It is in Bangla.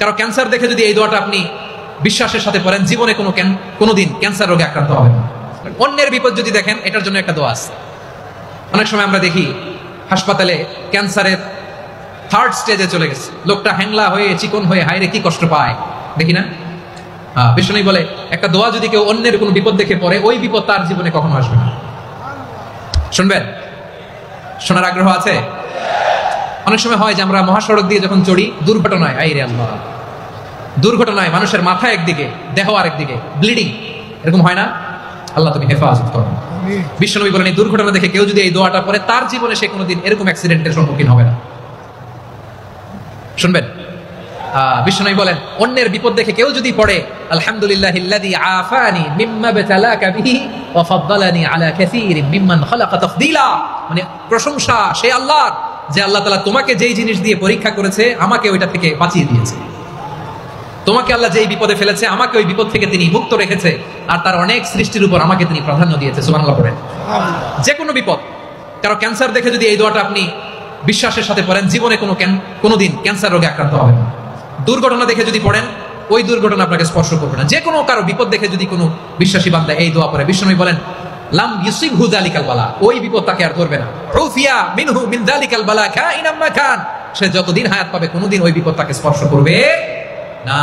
কারো ক্যান্সার দেখে যদি এই দোয়াটা আপনি বিশ্বাসের সাথে পড়েন, জীবনে কোনোদিন ক্যান্সার রোগে আক্রান্ত হবেন না। অন্যের বিপদ যদি দেখেন, এটার জন্য একটা দোয়া আছে। অনেক সময় আমরা দেখি হাসপাতালে ক্যান্সারের 3rd স্টেজে চলে গেছে, লোকটা হ্যাংলা হয়ে চিকন হয়ে হায়রে কি কষ্ট পায়, দেখি না? বিষ্ণু বলে একটা দোয়া যদি কেউ অন্যের কোনো বিপদ দেখে পড়ে, ওই বিপদ তার জীবনে কখনো আসবে না। শুনবেন? শোনার আগ্রহ আছে? অনেক সময় হয় যে আমরা মহাসড়ক দিয়ে যখন চড়ি, দুর্ঘটনায়, আইরে আল্লাহ, দুর্ঘটনায় মানুষের মাথা একদিকে, দেহ আরেকদিকে, ব্লিডিং, এরকম হয় না? আল্লাহ তুমি হেফাজত করো। বিশ্বনবী বলেন এই দুর্ঘটনা দেখে কেউ যদি এই দোয়াটা পড়ে, তার জীবনে সে কোনোদিন এরকম অ্যাক্সিডেন্টের সম্মুখীন হবে না। শুনবেন? বিশ্বনবী বলেন অন্যের বিপদ দেখে কেউ যদি পড়ে, আলহামদুলিল্লাহিল্লাযী আফানি মিম্মা বাতালাকা বিহি ওয়া ফাদ্দালানি আলা কাসীরিন মিম্মান খালাকা তাফদীলা, মানে প্রশংসা সে আল্লাহর, যে আল্লাহ তাআলা তোমাকে যেই জিনিস দিয়ে পরীক্ষা করেছে, আমাকে ওইটা থেকে বাঁচিয়ে দিয়েছে। তোমাকে আল্লাহ যেই বিপদে ফেলেছে, আমাকে ওই বিপদ থেকে তিনি মুক্ত রেখেছে, আর তার অনেক সৃষ্টির উপর আমাকে তিনি প্রাধান্য দিয়েছে। সুবহানাল্লাহ পড়েন। যে কোনো বিপদ, কারো ক্যান্সার দেখে যদি এই দোয়াটা আপনি বিশ্বাসের সাথে পড়েন, জীবনে কোনোদিন ক্যান্সার রোগে আক্রান্ত হবেন না। দুর্ঘটনা দেখে যদি পড়েন, ওই দুর্ঘটনা আপনাকে স্পর্শ করবে না। যে কোনো কারো বিপদ দেখে যদি কোনো বিশ্বাসী বান্দা এই দোয়া পড়ে, বিশ্বনবী বলেন লাম ইউসিবহু যালিকাল বালা, ওই বিপদ তাকে আর ধরবে না। উফিয়া মিনহু মিন যালিকাল বালা কাইনাম মা কান, সে যতদিন হায়াত পাবে কোনোদিন ওই বিপদ তাকে স্পর্শ করবে না।